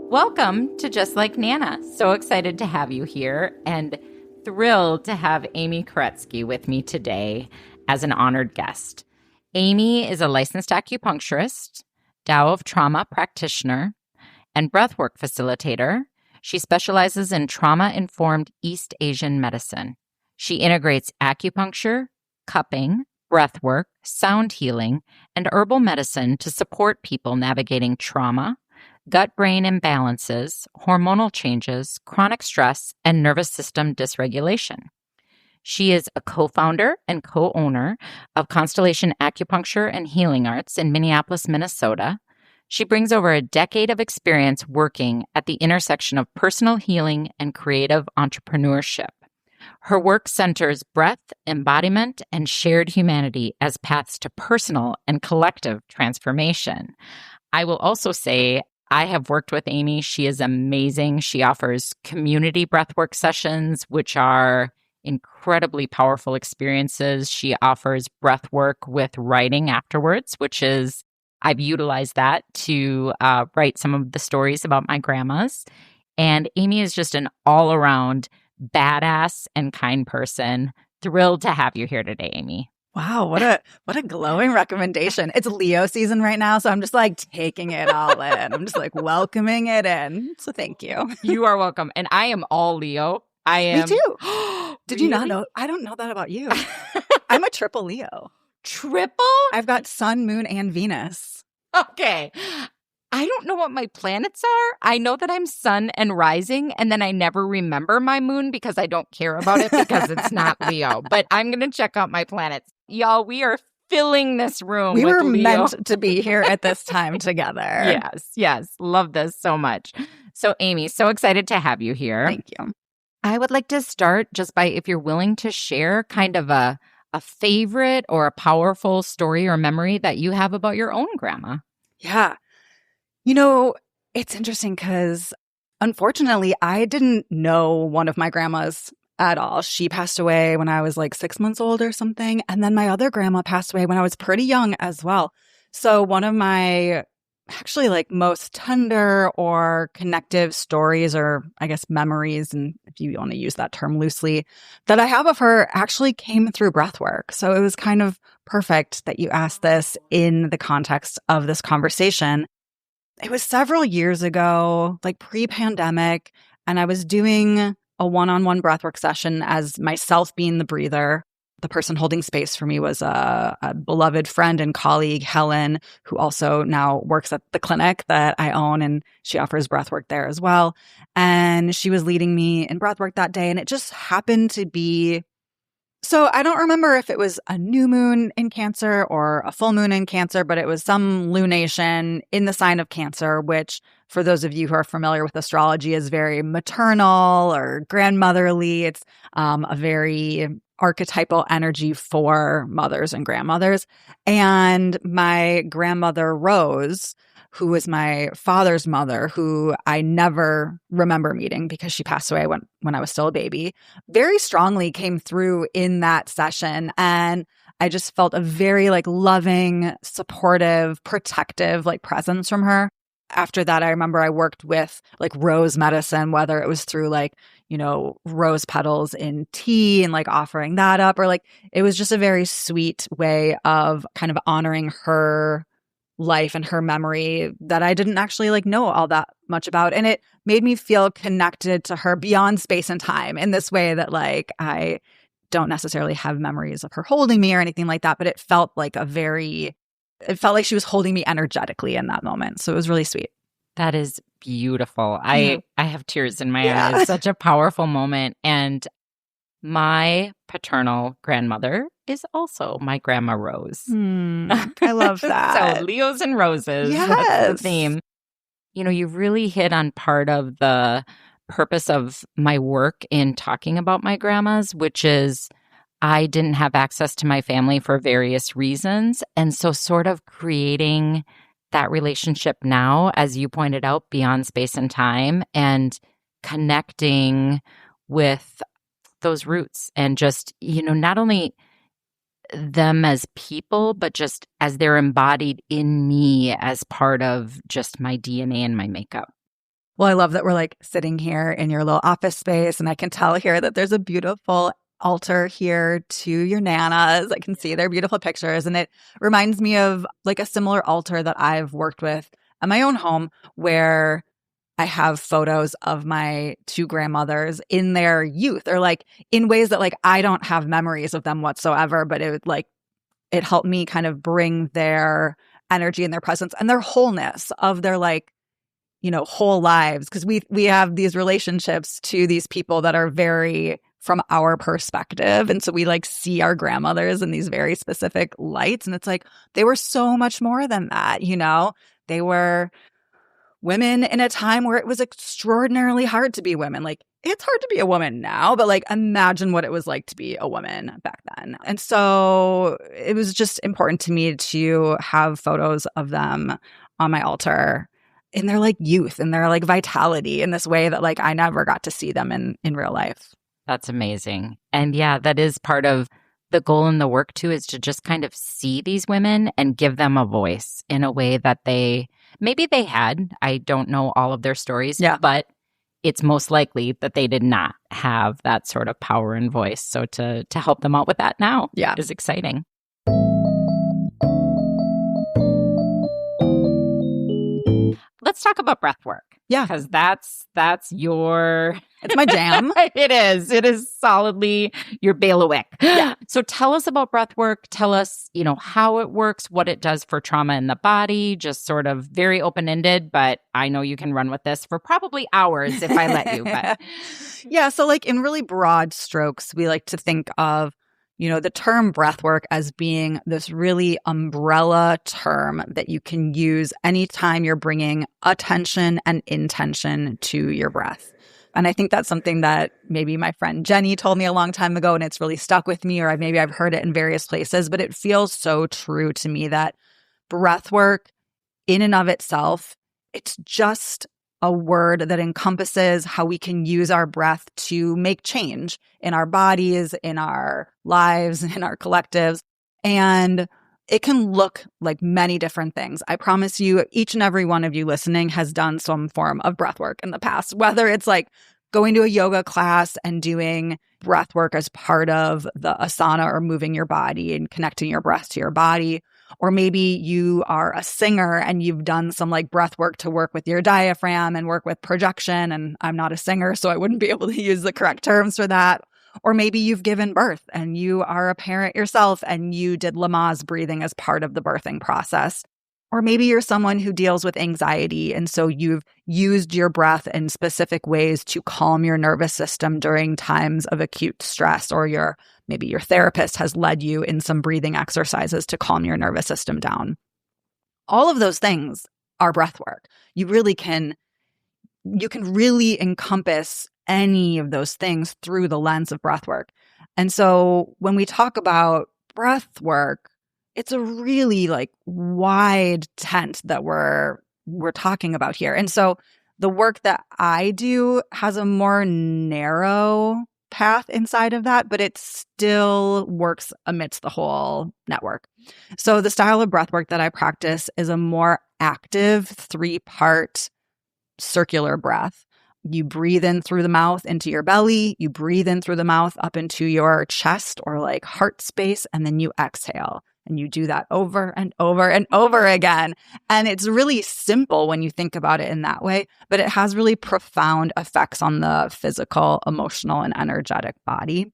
Welcome to Just Like Nana. So excited to have you here and thrilled to have Amy Kuretsky with me today as an honored guest. Amy is a licensed acupuncturist, Tao of trauma practitioner, and breathwork facilitator. She specializes in trauma-informed East Asian medicine. She integrates acupuncture, cupping, breathwork, sound healing, and herbal medicine to support people navigating trauma, gut-brain imbalances, hormonal changes, chronic stress, and nervous system dysregulation. She is a co-founder and co-owner of Constellation Acupuncture and Healing Arts in Minneapolis, Minnesota. She brings over a decade of experience working at the intersection of personal healing and creative entrepreneurship. Her work centers breath, embodiment, and shared humanity as paths to personal and collective transformation. I will also say I have worked with Amy. She is amazing. She offers community breathwork sessions, which are incredibly powerful experiences. She offers breathwork with writing afterwards, which is, I've utilized that to write some of the stories about my grandmas. And Amy is just an all-around badass and kind person. Thrilled to have you here today, Amy. Wow, what a glowing recommendation. It's Leo season right now, so I'm just like taking it all in. I'm just like welcoming it in. So thank you. You are welcome. And I am all Leo. I am. Me too. Did you not know? I don't know that about you. I'm a triple Leo. Triple? I've got sun, moon, and Venus. Okay. I don't know what my planets are. I know that I'm sun and rising, and then I never remember my moon because I don't care about it because it's not Leo. But I'm going to check out my planets. Y'all, we are filling this room We with were Leo. meant to be here at this time together. Yes. Love this so much. So, Amy, so excited to have you here. Thank you. I would like to start just by, if you're willing to share kind of a favorite or a powerful story or memory that you have about your own grandma. Yeah. You know, it's interesting because unfortunately, I didn't know one of my grandmas at all. She passed away when I was like 6 months old or something. And then my other grandma passed away when I was pretty young as well. So one of my actually like most tender or connective stories, or I guess memories, and if you want to use that term loosely, that I have of her actually came through breathwork. So it was kind of perfect that you asked this in the context of this conversation. It was several years ago, like pre-pandemic, and I was doing a one-on-one breathwork session as myself being the breather. The person holding space for me was a beloved friend and colleague, Helen, who also now works at the clinic that I own, and she offers breathwork there as well. And she was leading me in breathwork that day, and it just happened to be. So I don't remember if it was a new moon in Cancer or a full moon in Cancer, but it was some lunation in the sign of Cancer, which for those of you who are familiar with astrology is very maternal or grandmotherly. It's a very archetypal energy for mothers and grandmothers. And my grandmother, Rose, who was my father's mother, who I never remember meeting because she passed away when I was still a baby, very strongly came through in that session. And I just felt a very like loving, supportive, protective like presence from her. After that, I remember I worked with like rose medicine, whether it was through like, you know, rose petals in tea and like offering that up, or like it was just a very sweet way of kind of honoring her life and her memory that I didn't actually like know all that much about. And it made me feel connected to her beyond space and time in this way that like I don't necessarily have memories of her holding me or anything like that, but it felt like it felt like she was holding me energetically in that moment. So it was really sweet. That is beautiful. I have tears in my eyes. Such a powerful moment. And my paternal grandmother is also my grandma Rose. I love that. So Leos and Roses. Yes. That's the theme. You know, you've really hit on part of the purpose of my work in talking about my grandmas, which is I didn't have access to my family for various reasons. And so sort of creating that relationship now, as you pointed out, beyond space and time, and connecting with those roots and just, you know, not only them as people, but just as they're embodied in me as part of just my DNA and my makeup. Well, I love that we're like sitting here in your little office space, and I can tell here that there's a beautiful altar here to your nanas. I can see their beautiful pictures, and it reminds me of like a similar altar that I've worked with at my own home, where I have photos of my two grandmothers in their youth, or like in ways that like I don't have memories of them whatsoever, but it helped me kind of bring their energy and their presence and their wholeness of their like, whole lives. Because we have these relationships to these people that are very from our perspective. And so we like see our grandmothers in these very specific lights. And it's like, they were so much more than that, They were women in a time where it was extraordinarily hard to be women. Like, it's hard to be a woman now, but like, imagine what it was like to be a woman back then. And so it was just important to me to have photos of them on my altar in their like youth and their like vitality in this way that like I never got to see them in real life. That's amazing. And yeah, that is part of the goal in the work too, is to just kind of see these women and give them a voice in a way that maybe they had. I don't know all of their stories, but it's most likely that they did not have that sort of power and voice. So to help them out with that now is exciting. Let's talk about breath work. Yeah. Because that's your... It's my jam. It is. It is solidly your bailiwick. Yeah. So tell us about breath work. Tell us, how it works, what it does for trauma in the body, just sort of very open-ended, but I know you can run with this for probably hours if I let you. But yeah. So like in really broad strokes, we like to think of the term breathwork as being this really umbrella term that you can use anytime you're bringing attention and intention to your breath. And I think that's something that maybe my friend Jenny told me a long time ago, and it's really stuck with me, or maybe I've heard it in various places, but it feels so true to me that breathwork in and of itself, it's just a word that encompasses how we can use our breath to make change in our bodies, in our lives, in our collectives. And it can look like many different things. I promise you, each and every one of you listening has done some form of breath work in the past, whether it's like going to a yoga class and doing breath work as part of the asana or moving your body and connecting your breath to your body. Or maybe you are a singer and you've done some like breath work to work with your diaphragm and work with projection. And I'm not a singer, so I wouldn't be able to use the correct terms for that. Or maybe you've given birth and you are a parent yourself and you did Lamaze breathing as part of the birthing process. Or maybe you're someone who deals with anxiety, and so you've used your breath in specific ways to calm your nervous system during times of acute stress, or maybe your therapist has led you in some breathing exercises to calm your nervous system down. All of those things are breath work. You can really encompass any of those things through the lens of breath work. And so when we talk about breath work, it's a really like wide tent that we're talking about here. And so the work that I do has a more narrow path inside of that, but it still works amidst the whole network. So the style of breath work that I practice is a more active 3-part circular breath. You breathe in through the mouth into your belly, you breathe in through the mouth up into your chest or like heart space, and then you exhale. And you do that over and over and over again. And it's really simple when you think about it in that way, but it has really profound effects on the physical, emotional, and energetic body.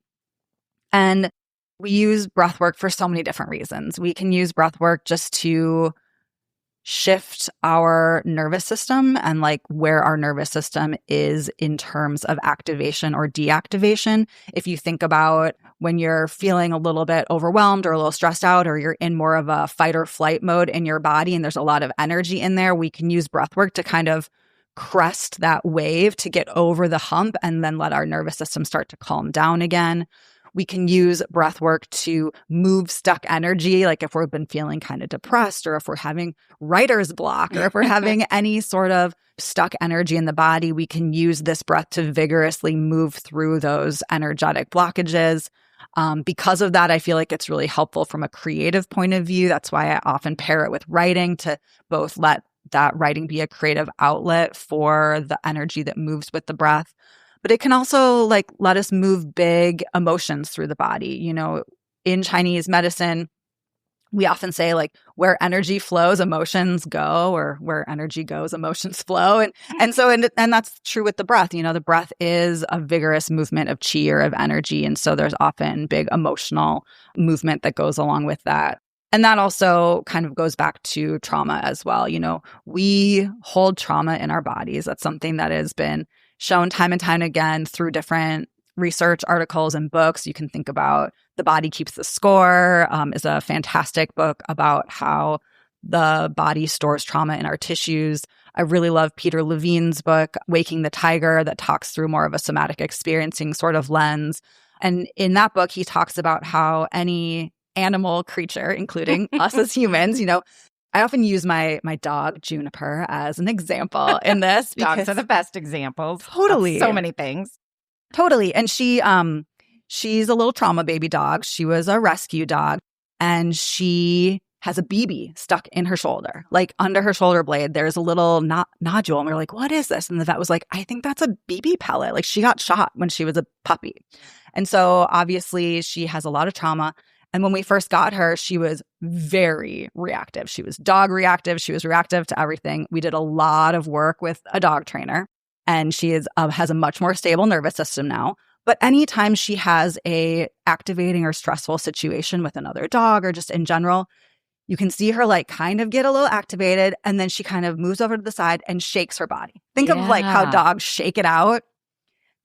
And we use breath work for so many different reasons. We can use breath work just to shift our nervous system and like where our nervous system is in terms of activation or deactivation. If you think about when you're feeling a little bit overwhelmed or a little stressed out, or you're in more of a fight or flight mode in your body and there's a lot of energy in there, we can use breath work to kind of crest that wave to get over the hump and then let our nervous system start to calm down again. We can use breath work to move stuck energy, like if we've been feeling kind of depressed, or if we're having writer's block, or if we're having any sort of stuck energy in the body, we can use this breath to vigorously move through those energetic blockages. Because of that, I feel like it's really helpful from a creative point of view. That's why I often pair it with writing to both let that writing be a creative outlet for the energy that moves with the breath. But it can also like let us move big emotions through the body. You know, in Chinese medicine, we often say like where energy flows, emotions go, or where energy goes, emotions flow. And that's true with the breath. You know, the breath is a vigorous movement of chi or of energy. And so there's often big emotional movement that goes along with that. And that also kind of goes back to trauma as well. You know, we hold trauma in our bodies. That's something that has been shown time and time again through different research articles and books. You can think about The Body Keeps the Score, is a fantastic book about how the body stores trauma in our tissues. I really love Peter Levine's book, Waking the Tiger, that talks through more of a somatic experiencing sort of lens. And in that book, he talks about how any animal creature, including us as humans, you know, I often use my dog Juniper as an example in this. Dogs are the best examples. Totally. Of so many things. Totally. And she's a little trauma baby dog. She was a rescue dog, and she has a BB stuck in her shoulder, like under her shoulder blade. There's a little nodule. And we're like, what is this? And the vet was like, I think that's a BB pellet. Like she got shot when she was a puppy. And so obviously she has a lot of trauma. And when we first got her, she was very reactive. She was dog reactive. She was reactive to everything. We did a lot of work with a dog trainer, and she has a much more stable nervous system now. But anytime she has a activating or stressful situation with another dog or just in general, you can see her like kind of get a little activated, and then she kind of moves over to the side and shakes her body. Think of like how dogs shake it out.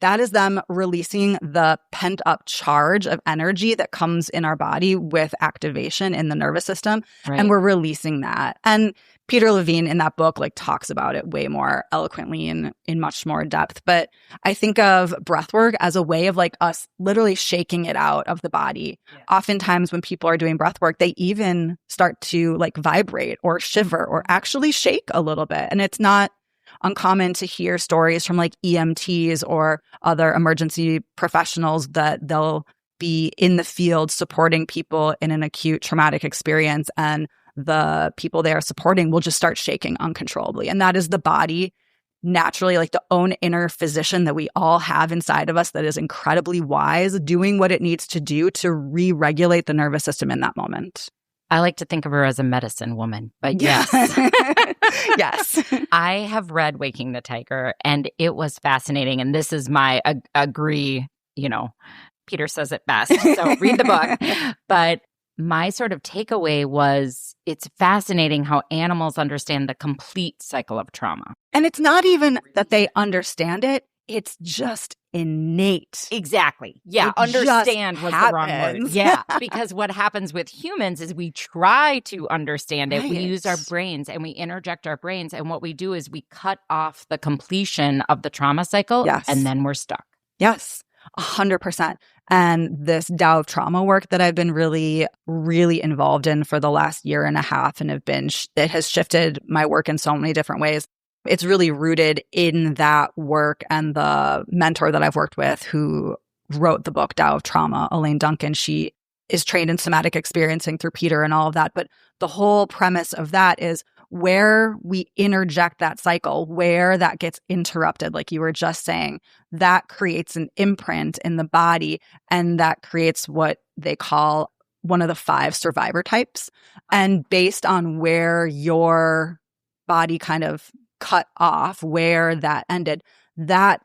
That is them releasing the pent-up charge of energy that comes in our body with activation in the nervous system. Right. And we're releasing that. And Peter Levine in that book like talks about it way more eloquently and in much more depth. But I think of breathwork as a way of like us literally shaking it out of the body. Yeah. Oftentimes when people are doing breathwork, they even start to like vibrate or shiver or actually shake a little bit. And it's not uncommon to hear stories from like EMTs or other emergency professionals that they'll be in the field supporting people in an acute traumatic experience, and the people they are supporting will just start shaking uncontrollably. And that is the body naturally, like the own inner physician that we all have inside of us that is incredibly wise, doing what it needs to do to re-regulate the nervous system in that moment. I like to think of her as a medicine woman, but yes. Yes. I have read Waking the Tiger, and it was fascinating. And this is my agree, you know, Peter says it best. So read the book. But my sort of takeaway was it's fascinating how animals understand the complete cycle of trauma. And it's not even that they understand it. It's just innate. Exactly. Yeah. Understand was the wrong word. Yeah. Because what happens with humans is we try to understand it. Right. We use our brains and we interject our brains. And what we do is we cut off the completion of the trauma cycle. Yes. And then we're stuck. Yes. 100%. And this Tao of trauma work that I've been really, really involved in for the last year and a half and it has shifted my work in so many different ways. It's really rooted in that work, and the mentor that I've worked with who wrote the book Tao of Trauma, Elaine Duncan, she is trained in somatic experiencing through Peter and all of that. But the whole premise of that is where we interject that cycle, where that gets interrupted, like you were just saying, that creates an imprint in the body, and that creates what they call one of the 5 survivor types. And based on where your body kind of cut off, where that ended, that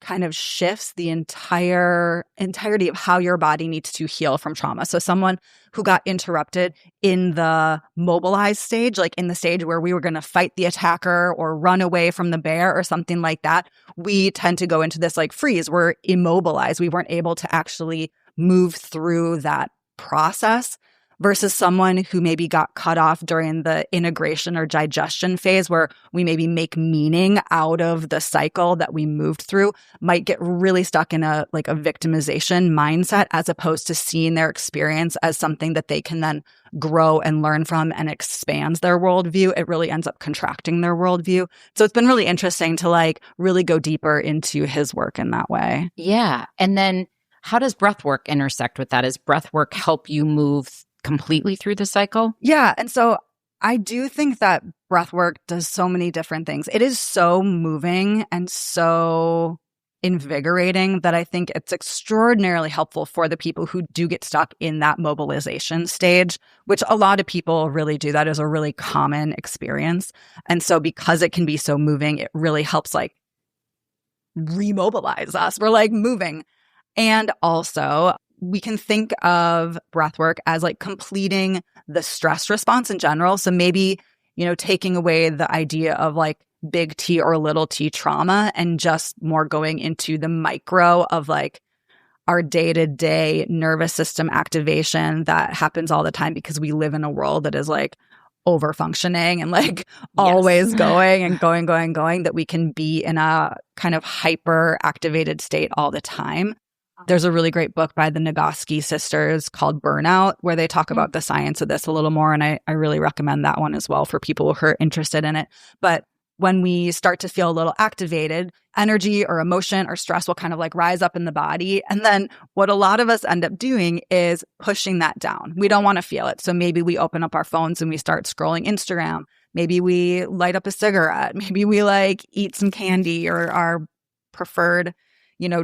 kind of shifts the entirety of how your body needs to heal from trauma. So someone who got interrupted in the mobilized stage, like in the stage where we were going to fight the attacker or run away from the bear or something like that, we tend to go into this like freeze. We're immobilized. We weren't able to actually move through that process. Versus someone who maybe got cut off during the integration or digestion phase, where we maybe make meaning out of the cycle that we moved through, might get really stuck in a victimization mindset, as opposed to seeing their experience as something that they can then grow and learn from and expands their worldview. It really ends up contracting their worldview. So it's been really interesting to like really go deeper into his work in that way. Yeah. And then how does breathwork intersect with that? Does breathwork help you move completely through the cycle? Yeah. And so I do think that breath work does so many different things. It is so moving and so invigorating that I think it's extraordinarily helpful for the people who do get stuck in that mobilization stage, which a lot of people really do. That is a really common experience. And so because it can be so moving, it really helps like remobilize us. We're like moving. And also, we can think of breathwork as like completing the stress response in general. So maybe, taking away the idea of like big T or little t trauma and just more going into the micro of like our day-to-day nervous system activation that happens all the time because we live in a world that is like over functioning and like always going and going, that we can be in a kind of hyper activated state all the time. There's a really great book by the Nagoski sisters called Burnout, where they talk about the science of this a little more. And I really recommend that one as well for people who are interested in it. But when we start to feel a little activated, energy or emotion or stress will kind of like rise up in the body. And then what a lot of us end up doing is pushing that down. We don't want to feel it. So maybe we open up our phones and we start scrolling Instagram. Maybe we light up a cigarette. Maybe we like eat some candy or our preferred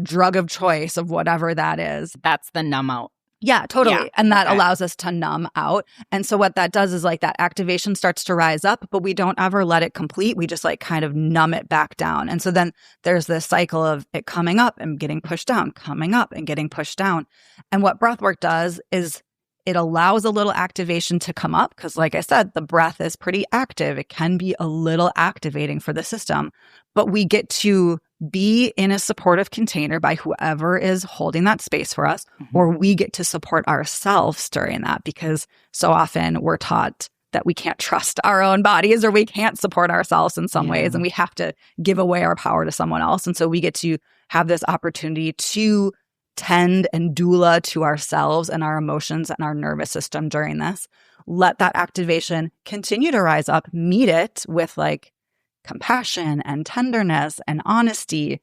drug of choice of whatever that is. That's the numb out. Yeah, totally. Yeah. And that allows us to numb out. And so what that does is like that activation starts to rise up, but we don't ever let it complete. We just like kind of numb it back down. And so then there's this cycle of it coming up and getting pushed down, coming up and getting pushed down. And what breathwork does is it allows a little activation to come up because, like I said, the breath is pretty active. It can be a little activating for the system, but we get to be in a supportive container by whoever is holding that space for us, or we get to support ourselves during that because so often we're taught that we can't trust our own bodies or we can't support ourselves in some ways and we have to give away our power to someone else. And so we get to have this opportunity to tend and doula to ourselves and our emotions and our nervous system during this. Let that activation continue to rise up, meet it with like compassion and tenderness and honesty,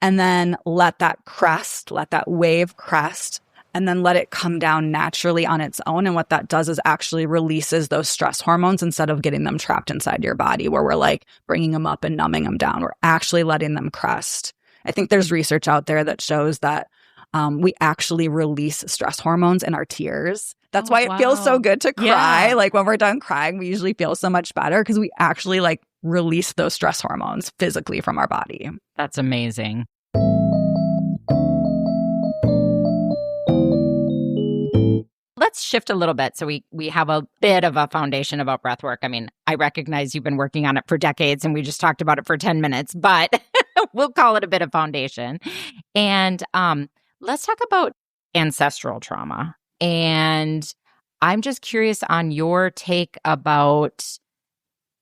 and then let that crest, let that wave crest, and then let it come down naturally on its own. And what that does is actually releases those stress hormones instead of getting them trapped inside your body where we're like bringing them up and numbing them down. We're actually letting them crest. I think there's research out there that shows that we actually release stress hormones in our tears. That's why it feels so good to cry. Yeah. Like when we're done crying, we usually feel so much better because we actually like release those stress hormones physically from our body. That's amazing. Let's shift a little bit so we have a bit of a foundation about breath work. I mean, I recognize you've been working on it for decades and we just talked about it for 10 minutes, but we'll call it a bit of foundation. And let's talk about ancestral trauma. And I'm just curious on your take about,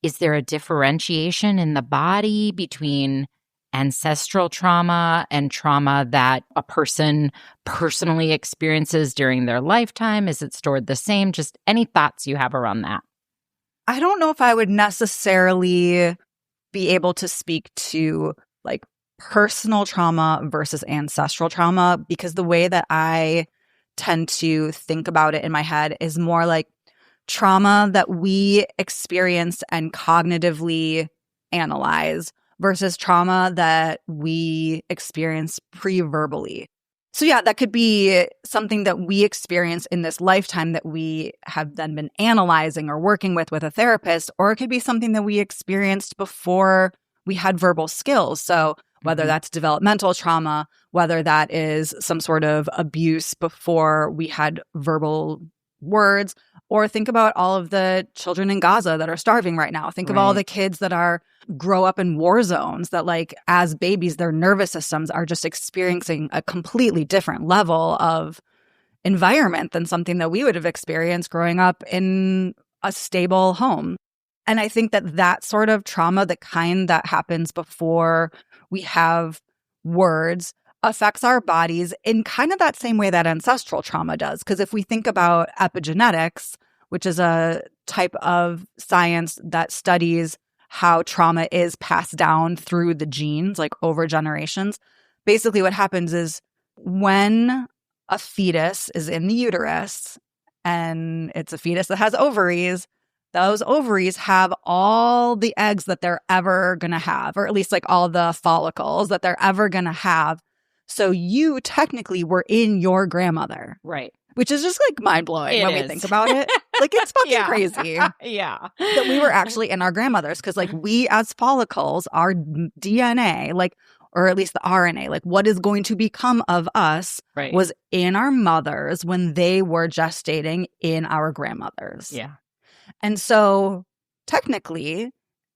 is there a differentiation in the body between ancestral trauma and trauma that a person personally experiences during their lifetime? Is it stored the same? Just any thoughts you have around that? I don't know if I would necessarily be able to speak to like personal trauma versus ancestral trauma, because the way that I tend to think about it in my head is more like trauma that we experience and cognitively analyze versus trauma that we experience pre-verbally. So yeah, that could be something that we experience in this lifetime that we have then been analyzing or working with a therapist, or it could be something that we experienced before we had verbal skills. So whether that's developmental trauma, whether that is some sort of abuse before we had verbal words, or think about all of the children in Gaza that are starving right now. Think of all the kids that grow up in war zones that like as babies, their nervous systems are just experiencing a completely different level of environment than something that we would have experienced growing up in a stable home. And I think that sort of trauma, the kind that happens before we have words, affects our bodies in kind of that same way that ancestral trauma does. Because if we think about epigenetics, which is a type of science that studies how trauma is passed down through the genes, like over generations, basically what happens is when a fetus is in the uterus and it's a fetus that has ovaries, those ovaries have all the eggs that they're ever going to have, or at least like all the follicles that they're ever going to have. So you technically were in your grandmother. Right. Which is just like mind-blowing when we think about it. Like, it's fucking crazy. Yeah. That we were actually in our grandmothers, because like we as follicles, our DNA, like, or at least the RNA, like what is going to become of us was in our mothers when they were gestating in our grandmothers. Yeah. And so technically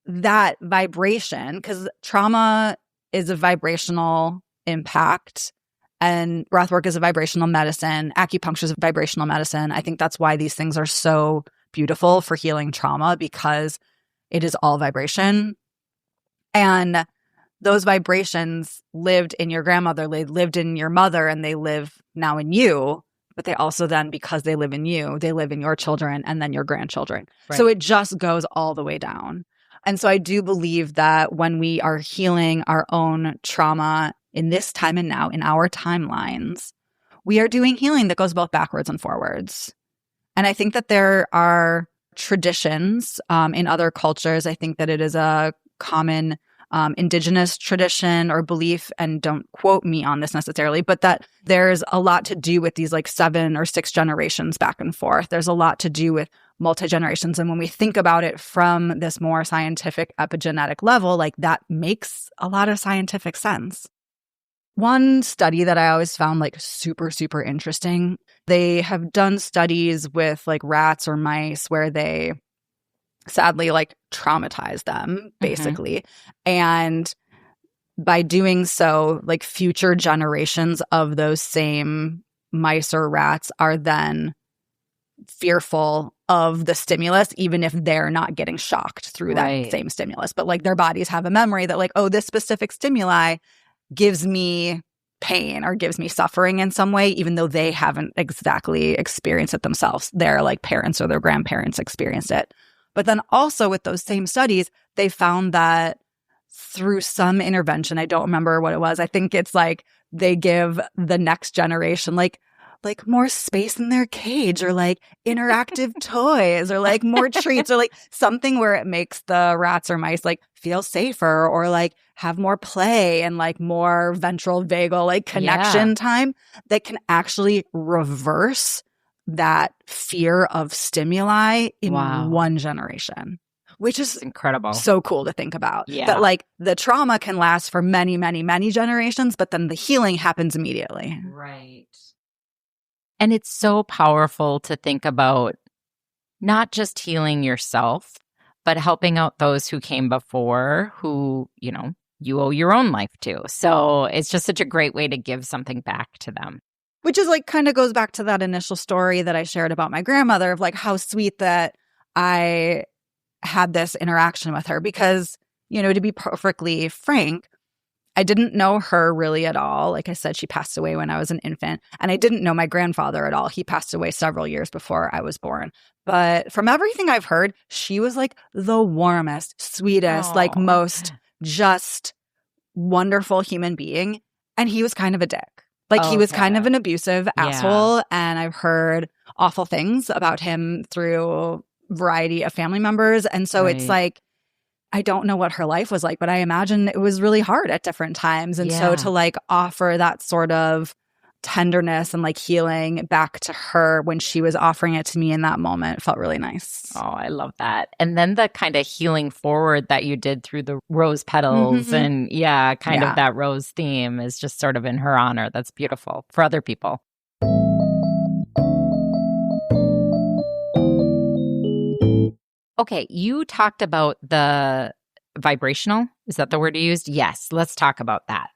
that vibration, because trauma is a vibrational impact, and breathwork is a vibrational medicine. Acupuncture is a vibrational medicine. I think that's why these things are so beautiful for healing trauma, because it is all vibration. And those vibrations lived in your grandmother, they lived in your mother, and they live now in you. But they also then, because they live in you, they live in your children and then your grandchildren. Right. So it just goes all the way down. And so I do believe that when we are healing our own trauma in this time and now, in our timelines, we are doing healing that goes both backwards and forwards. And I think that there are traditions in other cultures. I think that it is a common indigenous tradition or belief, and don't quote me on this necessarily, but that there's a lot to do with these like 7 or 6 generations back and forth. There's a lot to do with multi-generations. And when we think about it from this more scientific epigenetic level, like that makes a lot of scientific sense. One study that I always found like super, super interesting, they have done studies with like rats or mice where they sadly like traumatize them basically. And by doing so, like future generations of those same mice or rats are then fearful of the stimulus, even if they're not getting shocked through that same stimulus. But like their bodies have a memory that like, oh, this specific stimuli gives me pain or gives me suffering in some way, even though they haven't exactly experienced it themselves. Their like parents or their grandparents experienced it. But then also with those same studies, they found that through some intervention, I don't remember what it was. I think it's like they give the next generation like more space in their cage, or like interactive toys, or like more treats, or like something where it makes the rats or mice like feel safer, or like have more play and like more ventral vagal like connection time that can actually reverse that fear of stimuli in one generation, which is incredible. So cool to think about. That like the trauma can last for many, many, many generations, but then the healing happens immediately. Right. And it's so powerful to think about not just healing yourself, but helping out those who came before, who, you know, you owe your own life to. So it's just such a great way to give something back to them. Which is like kind of goes back to that initial story that I shared about my grandmother, of like how sweet that I had this interaction with her, because, you know, to be perfectly frank, I didn't know her really at all. Like I said, she passed away when I was an infant, and I didn't know my grandfather at all. He passed away several years before I was born. But from everything I've heard, she was like the warmest, sweetest, like most just wonderful human being. And he was kind of a dick. Like he was kind of an abusive asshole. And I've heard awful things about him through a variety of family members. And so it's like, I don't know what her life was like, but I imagine it was really hard at different times. And so to like offer that sort of tenderness and like healing back to her when she was offering it to me in that moment felt really nice. Oh, I love that. And then the kind of healing forward that you did through the rose petals and kind of that rose theme is just sort of in her honor. That's beautiful for other people. Okay, you talked about the vibrational. Is that the word you used? Yes, let's talk about that.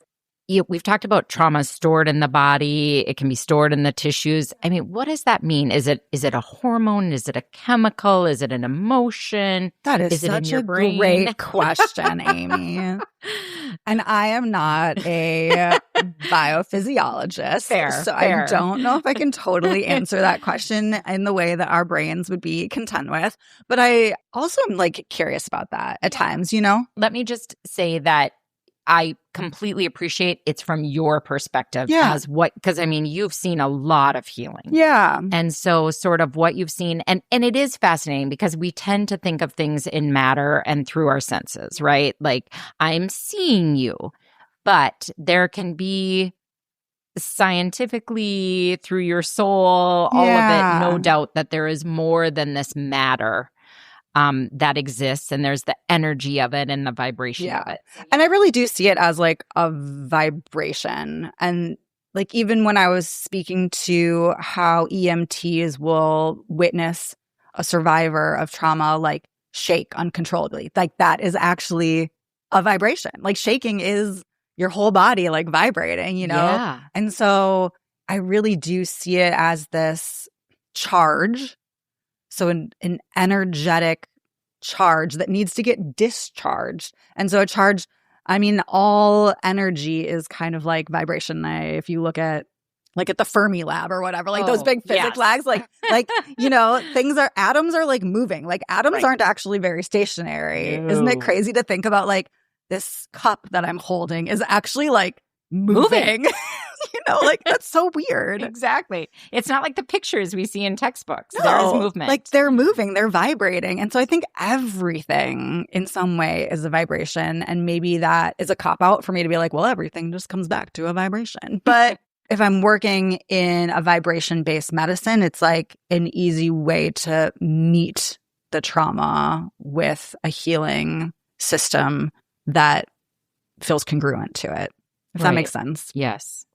We've talked about trauma stored in the body. It can be stored in the tissues. I mean, what does that mean? Is it a hormone? Is it a chemical? Is it an emotion? That is such a great question, Amy. And I am not a biophysiologist. Fair. I don't know if I can totally answer that question in the way that our brains would be content with. But I also am like curious about that at times, you know? Let me just say that I completely appreciate it's from your perspective as because I mean, you've seen a lot of healing. Yeah. And so sort of what you've seen, and it is fascinating because we tend to think of things in matter and through our senses, right? Like, I'm seeing you, but there can be scientifically through your soul, all of it, no doubt that there is more than this matter that exists, and there's the energy of it and the vibration of it. And I really do see it as like a vibration. And like even when I was speaking to how EMTs will witness a survivor of trauma like shake uncontrollably, like that is actually a vibration. Like shaking is your whole body like vibrating, you know? Yeah. And so I really do see it as this charge. So an energetic charge that needs to get discharged. And so a charge, I mean, all energy is kind of like vibration. If you look at like at the Fermi lab or whatever, like those big physics labs, like, you know, atoms are like moving. Like atoms aren't actually very stationary. No. Isn't it crazy to think about like this cup that I'm holding is actually like moving. You know, like that's so weird. Exactly. It's not like the pictures we see in textbooks. No, there is movement. Like they're moving, they're vibrating. And so I think everything in some way is a vibration. And maybe that is a cop out for me to be like, well, everything just comes back to a vibration. But if I'm working in a vibration-based medicine, it's like an easy way to meet the trauma with a healing system that feels congruent to it. If that makes sense. Yes.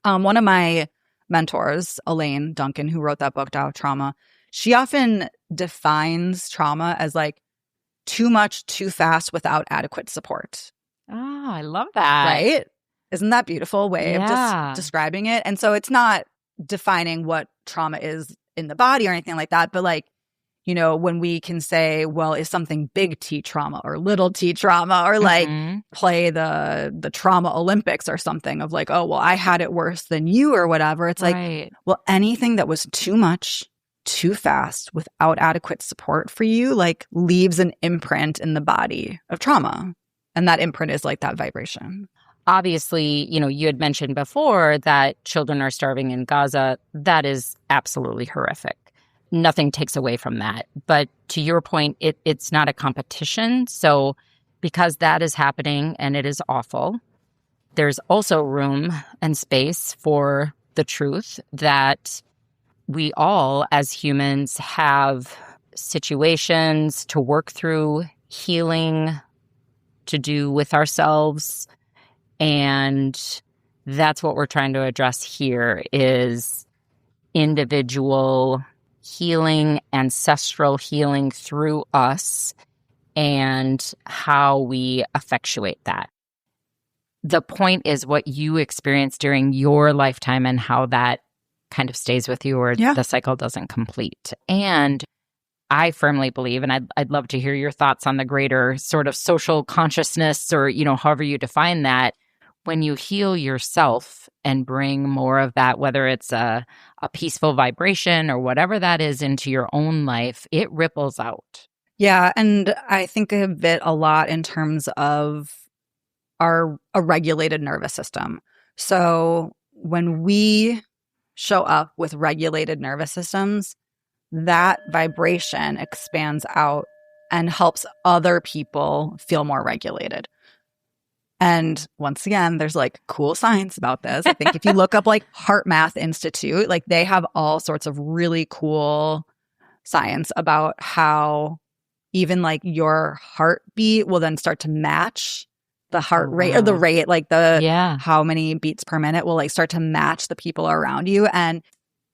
One of my mentors, Elaine Duncan, who wrote that book, Tao of Trauma, she often defines trauma as like too much, too fast without adequate support. Oh, I love that. Right? Isn't that a beautiful way of just describing it? And so it's not defining what trauma is in the body or anything like that, but like, you know, when we can say, well, is something big T trauma or little T trauma, or like play the trauma Olympics or something of like, oh, well, I had it worse than you or whatever. It's like, well, anything that was too much, too fast, without adequate support for you, like leaves an imprint in the body of trauma. And that imprint is like that vibration. Obviously, you know, you had mentioned before that children are starving in Gaza. That is absolutely horrific. Nothing takes away from that. But to your point, it's not a competition. So because that is happening and it is awful, there's also room and space for the truth that we all as humans have situations to work through, healing to do with ourselves. And that's what we're trying to address here is individual healing, ancestral healing through us, and how we effectuate that. The point is what you experienced during your lifetime and how that kind of stays with you or the cycle doesn't complete. And I firmly believe, and I'd love to hear your thoughts on the greater sort of social consciousness or, you know, however you define that, when you heal yourself and bring more of that, whether it's a peaceful vibration or whatever that is into your own life, it ripples out. Yeah. And I think of it a lot in terms of a regulated nervous system. So when we show up with regulated nervous systems, that vibration expands out and helps other people feel more regulated. And once again, there's like cool science about this. I think if you look up like Heart Math Institute, like they have all sorts of really cool science about how even like your heartbeat will then start to match the heart rate or the rate, like how many beats per minute will like start to match the people around you. And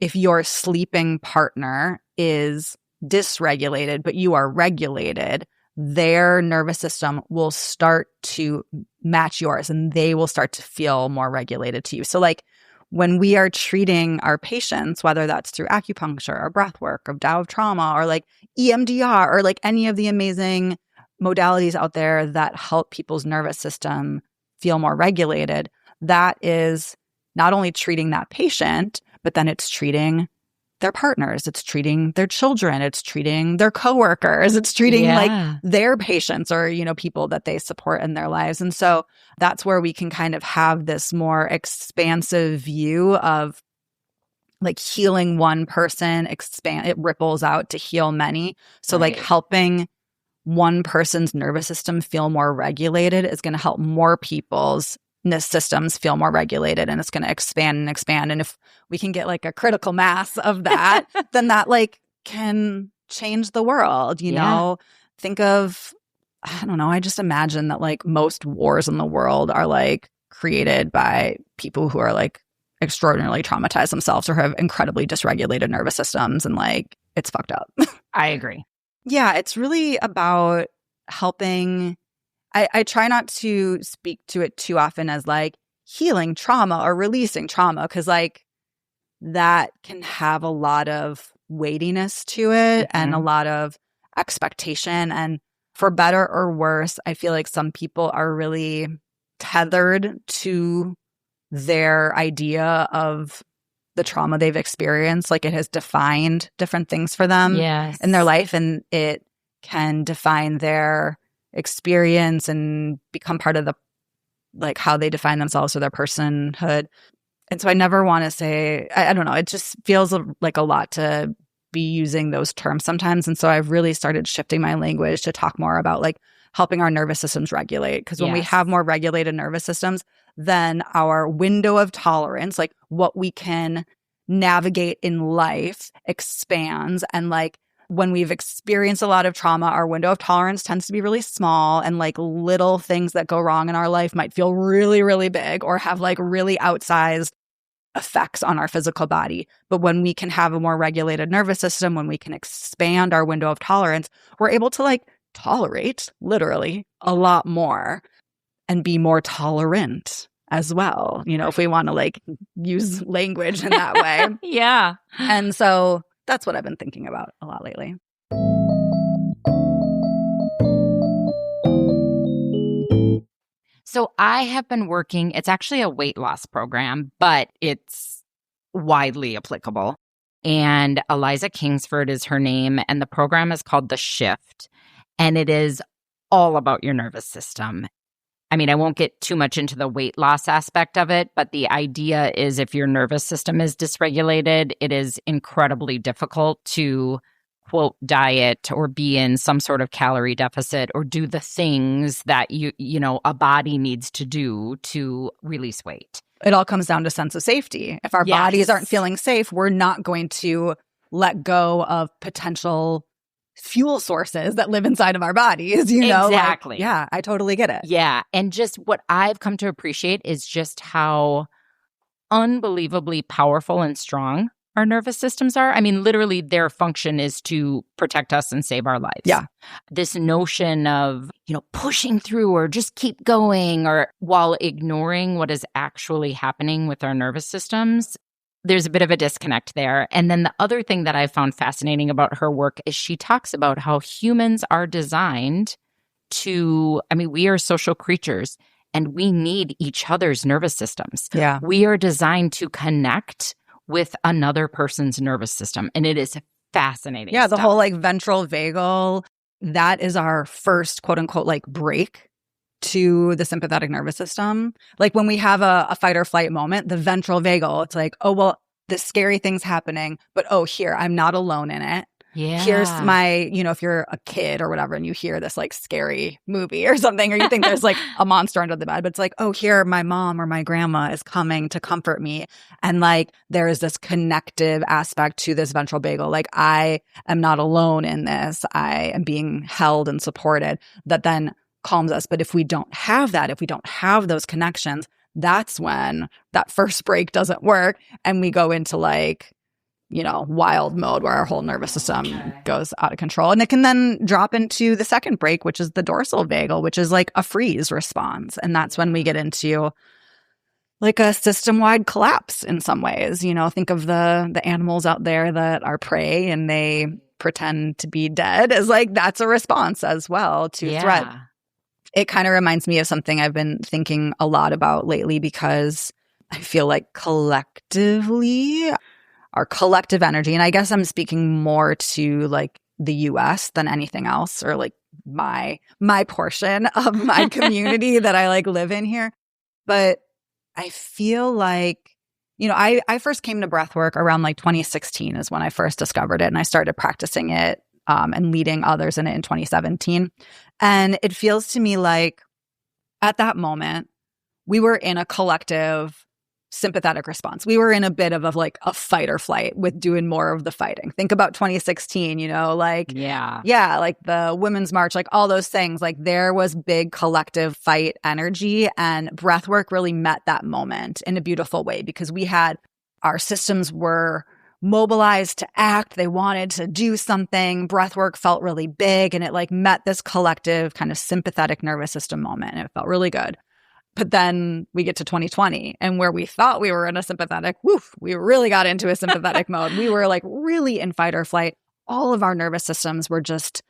if your sleeping partner is dysregulated, but you are regulated, their nervous system will start to match yours and they will start to feel more regulated to you. So like when we are treating our patients, whether that's through acupuncture or breathwork or Tao of Trauma or like EMDR or like any of the amazing modalities out there that help people's nervous system feel more regulated, that is not only treating that patient, but then it's treating their partners, it's treating their children, it's treating their coworkers, it's treating like their patients or, people that they support in their lives. And so that's where we can kind of have this more expansive view of like healing one person, it ripples out to heal many. So like helping one person's nervous system feel more regulated is going to help more people's systems feel more regulated, and it's going to expand and expand. And if we can get like a critical mass of that, then that like can change the world, you know? Think of, I don't know, I just imagine that like most wars in the world are like created by people who are like extraordinarily traumatized themselves or have incredibly dysregulated nervous systems, and like it's fucked up. I agree. Yeah, it's really about helping. I try not to speak to it too often as like healing trauma or releasing trauma, because like that can have a lot of weightiness to it and a lot of expectation. And for better or worse, I feel like some people are really tethered to their idea of the trauma they've experienced. Like it has defined different things for them in their life, and it can define their experience and become part of the like how they define themselves or their personhood. And so I never want to say, I don't know, it just feels like a lot to be using those terms sometimes. And so I've really started shifting my language to talk more about like helping our nervous systems regulate, because when we have more regulated nervous systems, then our window of tolerance, like what we can navigate in life, expands. And like when we've experienced a lot of trauma, our window of tolerance tends to be really small, and like little things that go wrong in our life might feel really, really big or have like really outsized effects on our physical body. But when we can have a more regulated nervous system, when we can expand our window of tolerance, we're able to like tolerate literally a lot more and be more tolerant as well, if we want to like use language in that way. Yeah. And so that's what I've been thinking about a lot lately. So I have been working, it's actually a weight loss program, but it's widely applicable. And Eliza Kingsford is her name, and the program is called The Shift. And it is all about your nervous system. I mean, I won't get too much into the weight loss aspect of it, but the idea is if your nervous system is dysregulated, it is incredibly difficult to, quote, diet or be in some sort of calorie deficit or do the things that a body needs to do to release weight. It all comes down to sense of safety. If our bodies aren't feeling safe, we're not going to let go of potential fuel sources that live inside of our bodies, Exactly. Like, yeah, I totally get it. Yeah. And just what I've come to appreciate is just how unbelievably powerful and strong our nervous systems are. I mean, literally their function is to protect us and save our lives. Yeah. This notion of, pushing through or just keep going or while ignoring what is actually happening with our nervous systems, there's a bit of a disconnect there. And then the other thing that I found fascinating about her work is she talks about how humans are designed we are social creatures and we need each other's nervous systems. Yeah. We are designed to connect with another person's nervous system. And it is fascinating. Yeah, the stuff. whole like ventral vagal, that is our first quote unquote like break to the sympathetic nervous system. Like when we have a fight or flight moment, the ventral vagal, it's like, oh, well, this scary thing's happening, but here, I'm not alone in it. Yeah. Here's my, if you're a kid or whatever and you hear this like scary movie or something, or you think there's like a monster under the bed, but it's like, here, my mom or my grandma is coming to comfort me. And like, there is this connective aspect to this ventral vagal. Like, I am not alone in this. I am being held and supported, that then calms us. But if we don't have that, if we don't have those connections, that's when that first break doesn't work. And we go into like, wild mode where our whole nervous system goes out of control. And it can then drop into the second break, which is the dorsal vagal, which is like a freeze response. And that's when we get into like a system-wide collapse in some ways. Think of the animals out there that are prey and they pretend to be dead as like, that's a response as well to threat. It kind of reminds me of something I've been thinking a lot about lately, because I feel like collectively our collective energy. And I guess I'm speaking more to like the US than anything else, or like my portion of my community that I like live in here. But I feel like, I first came to breathwork around like 2016 is when I first discovered it. And I started practicing it and leading others in it in 2017. And it feels to me like at that moment, we were in a collective sympathetic response. We were in a bit of a fight or flight with doing more of the fighting. Think about 2016, like the Women's March, like all those things. Like there was big collective fight energy, and breathwork really met that moment in a beautiful way because our systems were mobilized to act. They wanted to do something. Breathwork felt really big, and it like met this collective kind of sympathetic nervous system moment, and it felt really good. But then we get to 2020, and where we thought we were in a sympathetic, we really got into a sympathetic mode. We were like really in fight or flight. All of our nervous systems were just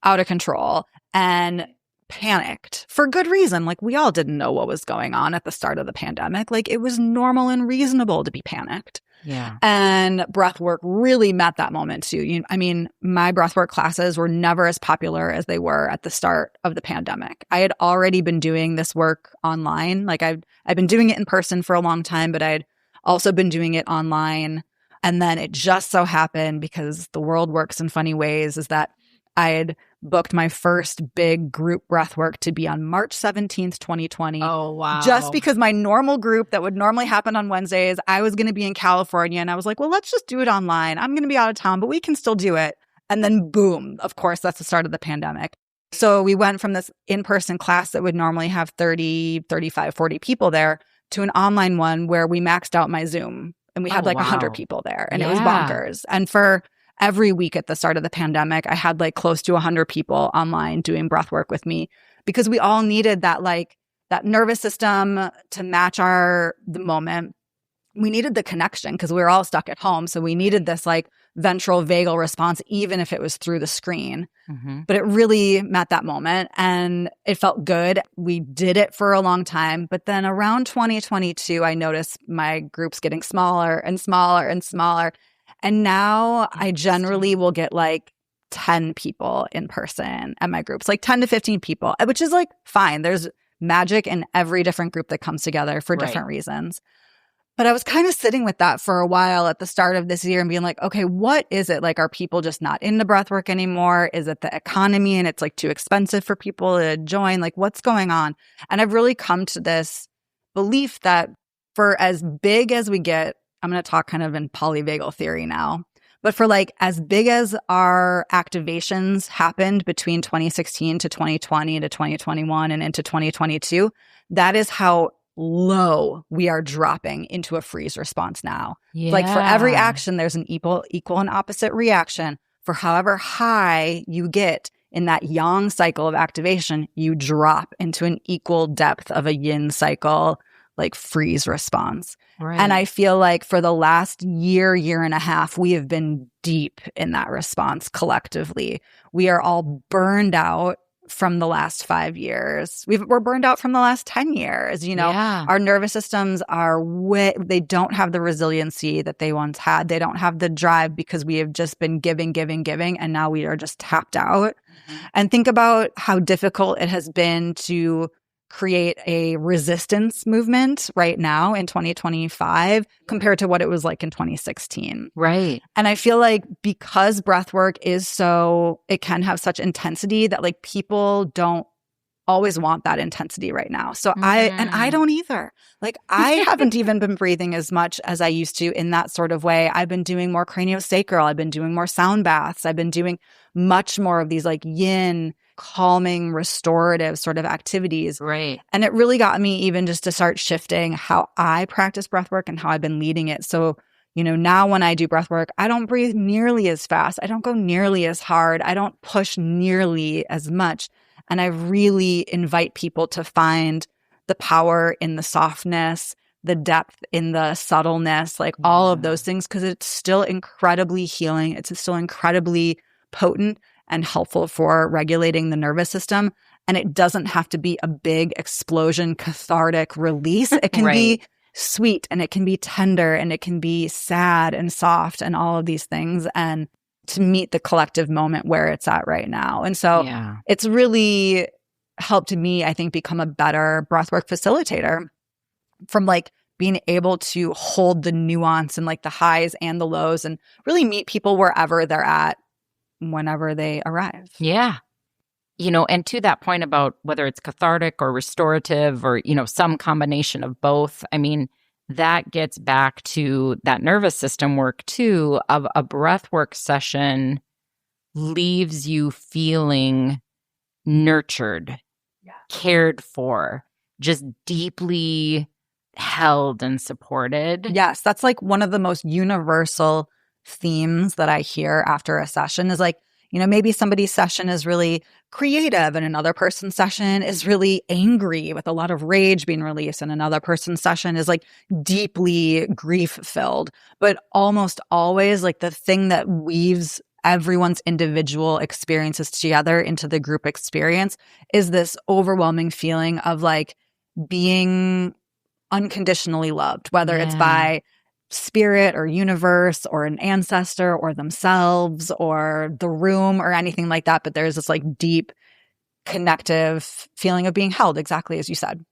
out of control and panicked for good reason. Like we all didn't know what was going on at the start of the pandemic. Like it was normal and reasonable to be panicked. Yeah. And breathwork really met that moment too. My breathwork classes were never as popular as they were at the start of the pandemic. I had already been doing this work online. Like I've been doing it in person for a long time, but I'd also been doing it online. And then it just so happened, because the world works in funny ways, is that I had booked my first big group breathwork to be on March 17th, 2020. Oh, wow. Just because my normal group that would normally happen on Wednesdays, I was going to be in California. And I was like, well, let's just do it online. I'm going to be out of town, but we can still do it. And then boom, of course, that's the start of the pandemic. So we went from this in-person class that would normally have 30, 35, 40 people there to an online one where we maxed out my Zoom. And we had 100 people there. And it was bonkers. And for every week at the start of the pandemic, I had like close to 100 people online doing breath work with me, because we all needed that nervous system to match the moment. We needed the connection because we were all stuck at home. So we needed this like ventral vagal response, even if it was through the screen. Mm-hmm. But it really met that moment and it felt good. We did it for a long time. But then around 2022, I noticed my groups getting smaller and smaller and smaller. And now I generally will get like 10 people in person at my groups, like 10 to 15 people, which is like fine. There's magic in every different group that comes together for different reasons. But I was kind of sitting with that for a while at the start of this year and being like, okay, what is it? Like, are people just not into breathwork anymore? Is it the economy and it's like too expensive for people to join? Like, what's going on? And I've really come to this belief that for as big as we get, I'm going to talk kind of in polyvagal theory now, but for like as big as our activations happened between 2016 to 2020 to 2021 and into 2022, that is how low we are dropping into a freeze response now. Yeah. Like for every action, there's an equal and opposite reaction. For however high you get in that yang cycle of activation, you drop into an equal depth of a yin cycle, like freeze response. Right. And I feel like for the last year and a half, we have been deep in that response collectively. We are all burned out from the last 5 years. We're burned out from the last 10 years. Our nervous systems they don't have the resiliency that they once had. They don't have the drive because we have just been giving. And now we are just tapped out. Mm-hmm. And think about how difficult it has been to create a resistance movement right now in 2025 compared to what it was like in 2016. Right. And I feel like because breath work it can have such intensity that like people don't always want that intensity right now. So I don't either. Like I haven't even been breathing as much as I used to in that sort of way. I've been doing more craniosacral. I've been doing more sound baths. I've been doing much more of these like yin calming, restorative sort of activities. Right. And it really got me even just to start shifting how I practice breathwork and how I've been leading it. So, now when I do breathwork, I don't breathe nearly as fast. I don't go nearly as hard. I don't push nearly as much. And I really invite people to find the power in the softness, the depth in the subtleness, like all of those things, because it's still incredibly healing. It's still incredibly potent and helpful for regulating the nervous system. And it doesn't have to be a big explosion, cathartic release. It can be sweet and it can be tender and it can be sad and soft and all of these things, and to meet the collective moment where it's at right now. And so it's really helped me, I think, become a better breathwork facilitator from like being able to hold the nuance and like the highs and the lows and really meet people wherever they're at whenever they arrive. Yeah. You know, and to that point about whether it's cathartic or restorative or, you know, some combination of both, I mean, that gets back to that nervous system work too, of a breathwork session leaves you feeling nurtured, cared for, just deeply held and supported. Yes, that's like one of the most universal themes that I hear after a session is like, you know, maybe somebody's session is really creative and another person's session is really angry with a lot of rage being released, and another person's session is like deeply grief filled. But almost always, like the thing that weaves everyone's individual experiences together into the group experience is this overwhelming feeling of like being unconditionally loved, whether it's by spirit or universe or an ancestor or themselves or the room or anything like that. But there's this like deep connective feeling of being held, exactly as you said.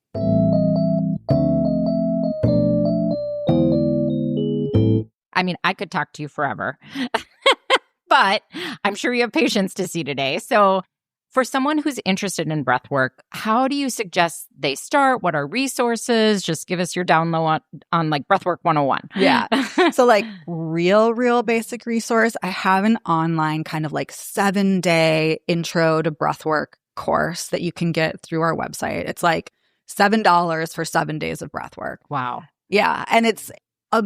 I mean, I could talk to you forever, but I'm sure you have patients to see today. So for someone who's interested in breath work, how do you suggest they start? What are resources? Just give us your down low on like Breathwork 101. Yeah. So like real basic resource, I have an online kind of like 7-day intro to breathwork course that you can get through our website. It's like $7 for 7 days of breathwork. Wow. Yeah. And it's a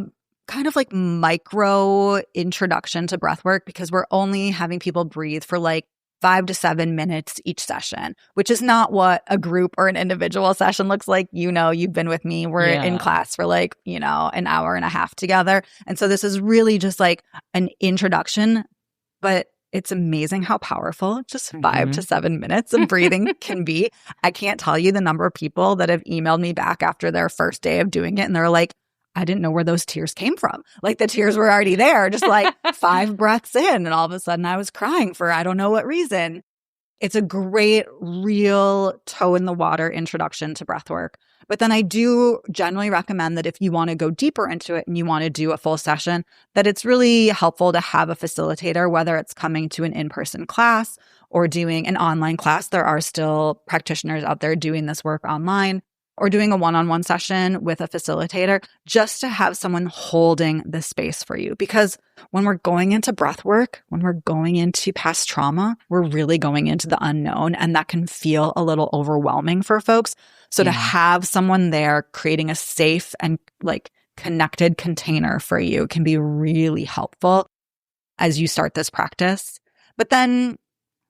kind of like micro introduction to breathwork because we're only having people breathe for like 5 to 7 minutes each session, which is not what a group or an individual session looks like. You know, you've been with me. We're in class for like, you know, an hour and a half together. And so this is really just like an introduction, but it's amazing how powerful just 5 to 7 minutes of breathing can be. I can't tell you the number of people that have emailed me back after their first day of doing it. And they're like, I didn't know where those tears came from. Like the tears were already there, just like 5 breaths in. And all of a sudden I was crying for I don't know what reason. It's a great, real toe in the water introduction to breathwork. But then I do generally recommend that if you want to go deeper into it and you want to do a full session, that it's really helpful to have a facilitator, whether it's coming to an in-person class or doing an online class. There are still practitioners out there doing this work online, or doing a one-on-one session with a facilitator, just to have someone holding the space for you. Because when we're going into breath work, when we're going into past trauma, we're really going into the unknown, and that can feel a little overwhelming for folks. So to have someone there creating a safe and like connected container for you can be really helpful as you start this practice. But then,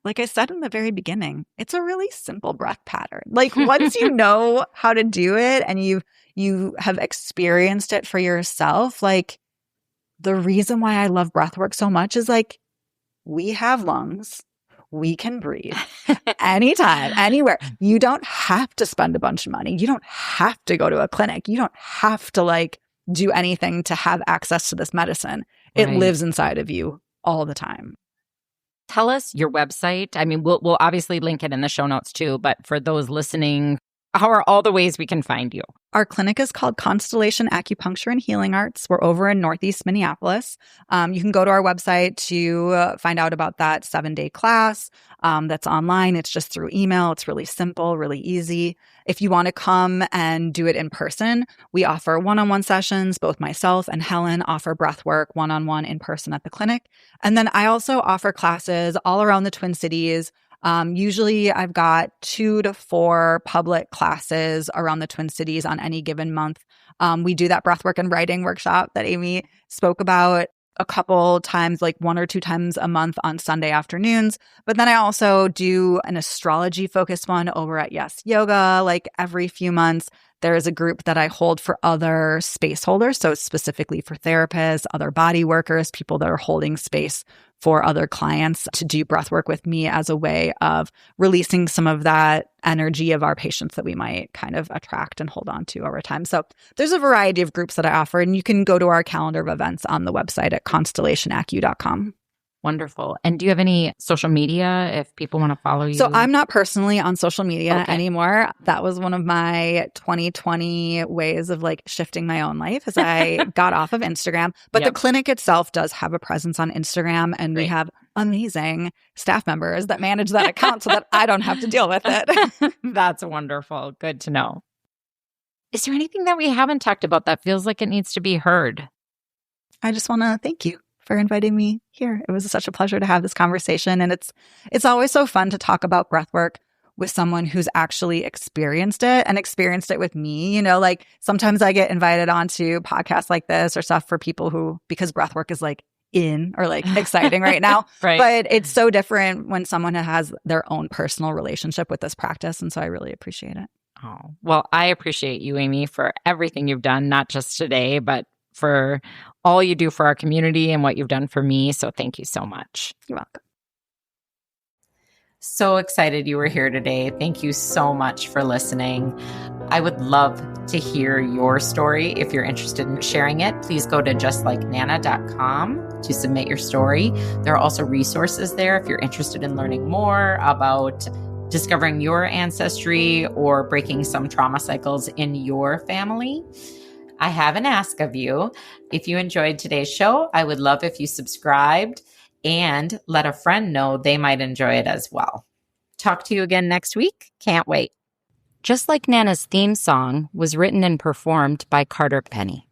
like I said in the very beginning, it's a really simple breath pattern. Like once you know how to do it and you have experienced it for yourself, like the reason why I love breath work so much is like we have lungs. We can breathe anytime, anywhere. You don't have to spend a bunch of money. You don't have to go to a clinic. You don't have to like do anything to have access to this medicine. It lives inside of you all the time. Tell us your website. I mean, we'll obviously link it in the show notes too, but for those listening, how are all the ways we can find you? Our clinic is called Constellation Acupuncture and Healing Arts. We're over in Northeast Minneapolis. You can go to our website to find out about that 7-day class that's online. It's just through email. It's really simple, really easy. If you want to come and do it in person, we offer one-on-one sessions. Both myself and Helen offer breath work one-on-one in person at the clinic. And then I also offer classes all around the Twin Cities. Usually I've got 2 to 4 public classes around the Twin Cities on any given month. We do that breathwork and writing workshop that Amy spoke about a couple times, like 1 or 2 times a month on Sunday afternoons. But then I also do an astrology focused one over at Yes Yoga, like every few months. There is a group that I hold for other space holders. So specifically for therapists, other body workers, people that are holding space for other clients to do breath work with me as a way of releasing some of that energy of our patients that we might kind of attract and hold on to over time. So there's a variety of groups that I offer, and you can go to our calendar of events on the website at constellationacu.com. Wonderful. And do you have any social media if people want to follow you? So I'm not personally on social media anymore. That was one of my 2020 ways of like shifting my own life as I got off of Instagram. But the clinic itself does have a presence on Instagram, and we have amazing staff members that manage that account so that I don't have to deal with it. That's wonderful. Good to know. Is there anything that we haven't talked about that feels like it needs to be heard? I just want to thank you for inviting me here. It was such a pleasure to have this conversation. And it's always so fun to talk about breathwork with someone who's actually experienced it and experienced it with me. You know, like sometimes I get invited onto podcasts like this or stuff for people who, because breathwork is like in or like exciting right now. Right. But it's so different when someone has their own personal relationship with this practice. And so I really appreciate it. Oh, well, I appreciate you, Amy, for everything you've done, not just today, but for all you do for our community and what you've done for me. So thank you so much. You're welcome. So excited you were here today. Thank you so much for listening. I would love to hear your story. If you're interested in sharing it, please go to justlikenana.com to submit your story. There are also resources there if you're interested in learning more about discovering your ancestry or breaking some trauma cycles in your family. I have an ask of you. If you enjoyed today's show, I would love if you subscribed and let a friend know they might enjoy it as well. Talk to you again next week. Can't wait. Just Like Nana's theme song was written and performed by Carter Penny.